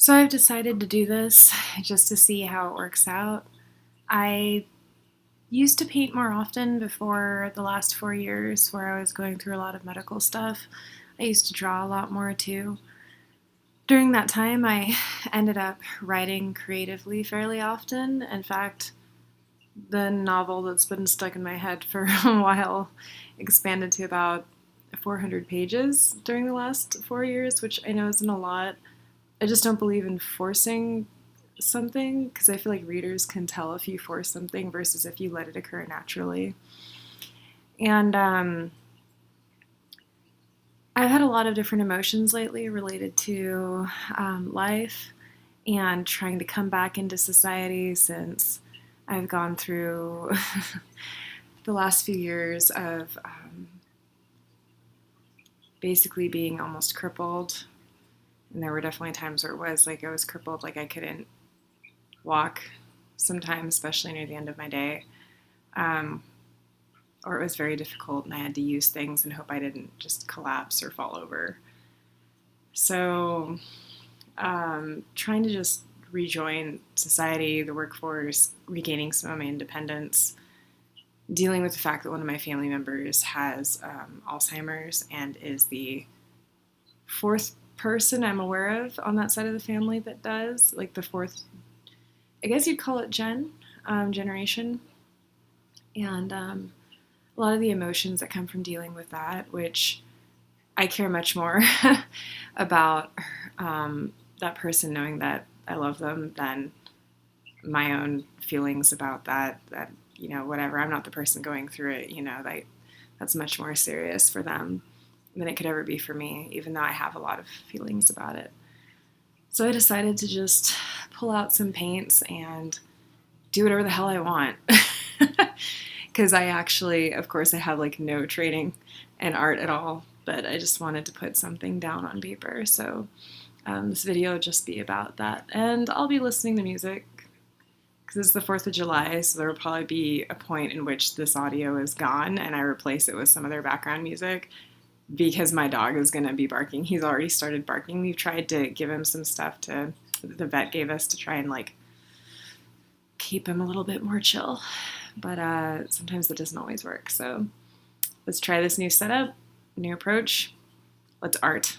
So I've decided to do this just to see how it works out. I used to paint more often before the last 4 years where I was going through a lot of medical stuff. I used to draw a lot more too. During that time, I ended up writing creatively fairly often. In fact, the novel that's been stuck in my head for a while expanded to about 400 pages during the last 4 years, which I know isn't a lot. I just don't believe in forcing something because I feel like readers can tell if you force something versus if you let it occur naturally. And I've had a lot of different emotions lately related to life and trying to come back into society since I've gone through the last few years of basically being almost crippled. And there were definitely times where it was like I was crippled, like I couldn't walk sometimes, especially near the end of my day. Or it was very difficult and I had to use things and hope I didn't just collapse or fall over. So trying to just rejoin society, the workforce, regaining some of my independence, dealing with the fact that one of my family members has Alzheimer's and is the fourth person I'm aware of on that side of the family that does, like the fourth, I guess you'd call it generation. And a lot of the emotions that come from dealing with that, which I care much more about that person knowing that I love them than my own feelings about that, whatever, I'm not the person going through it, that's much more serious for them than it could ever be for me, even though I have a lot of feelings about it. So I decided to just pull out some paints and do whatever the hell I want. Because I actually, of course, I have like no training in art at all, but I just wanted to put something down on paper. So this video will just be about that. And I'll be listening to music because it's the 4th of July, so there will probably be a point in which this audio is gone and I replace it with some other background music because my dog is going to be barking. He's already started barking. We've tried to give him some stuff the vet gave us to try and like keep him a little bit more chill. But sometimes it doesn't always work. So let's try this new setup, new approach. Let's art.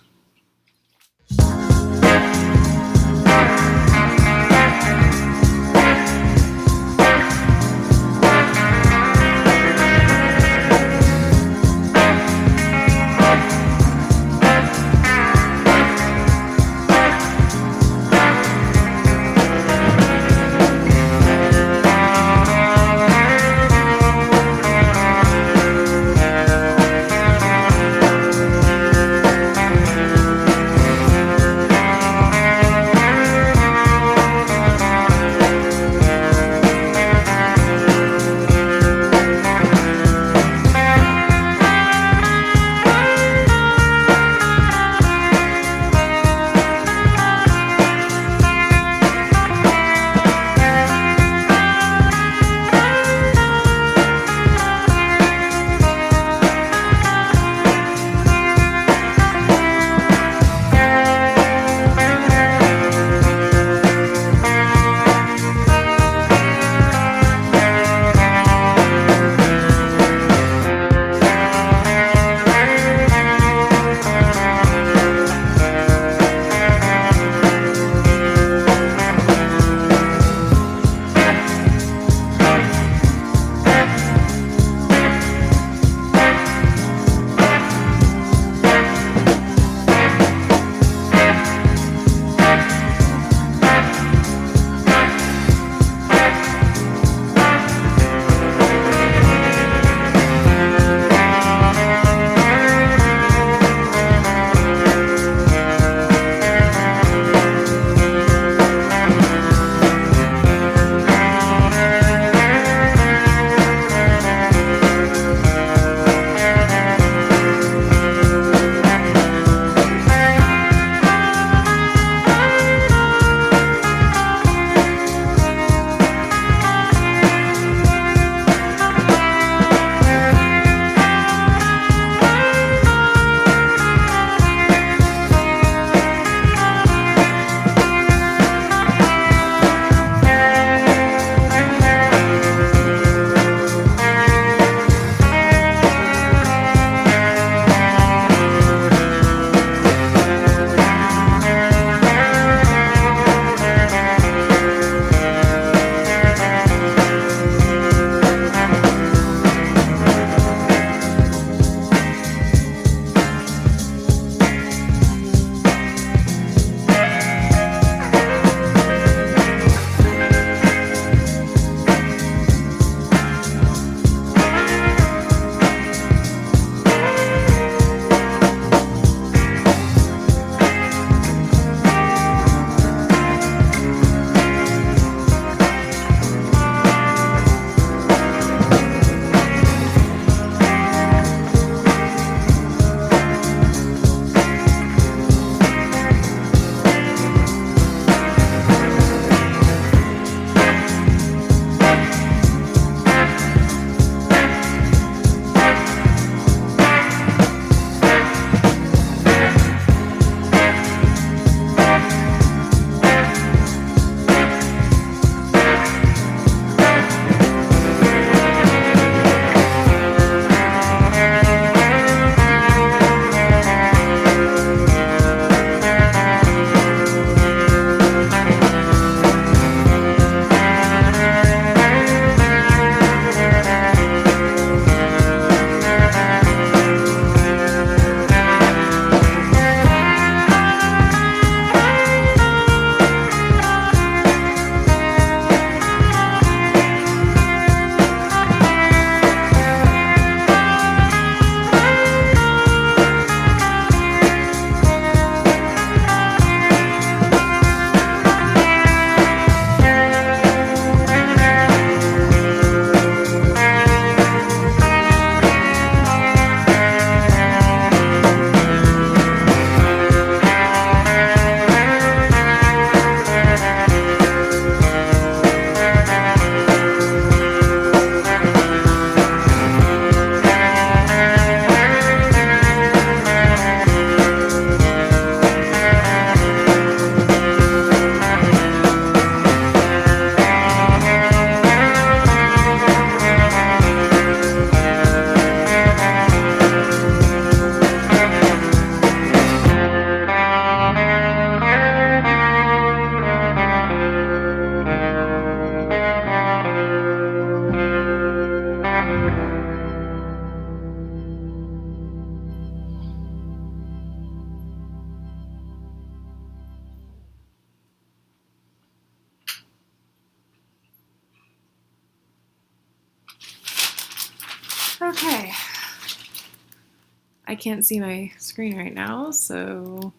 I can't see my screen right now, so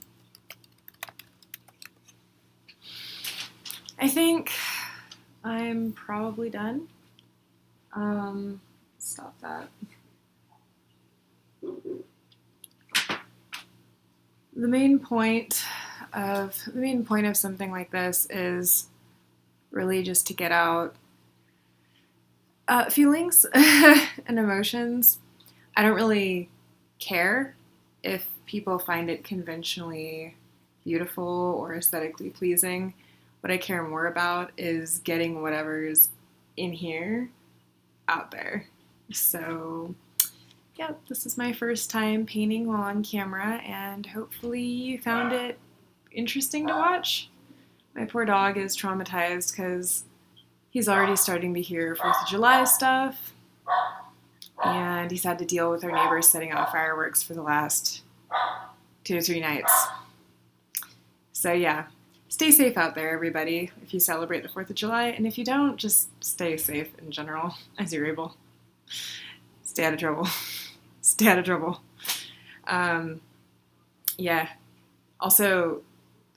I think I'm probably done. Stop that. The main point of something like this is really just to get out feelings and emotions. I don't really care if people find it conventionally beautiful or aesthetically pleasing. What I care more about is getting whatever's in here out there. So, yeah, this is my first time painting while on camera, and hopefully you found it interesting to watch. My poor dog is traumatized because he's already starting to hear 4th of July stuff, and he's had to deal with our neighbors setting off fireworks for the last 2 to 3 nights. So yeah, stay safe out there, everybody, if you celebrate the 4th of July, and if you don't, just stay safe in general as you're able. Stay out of trouble. Stay out of trouble. Yeah. Also,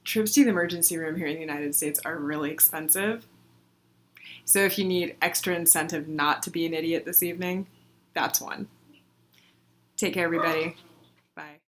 trips to the emergency room here in the United States are really expensive. So if you need extra incentive not to be an idiot this evening, that's one. Take care, everybody. Bye.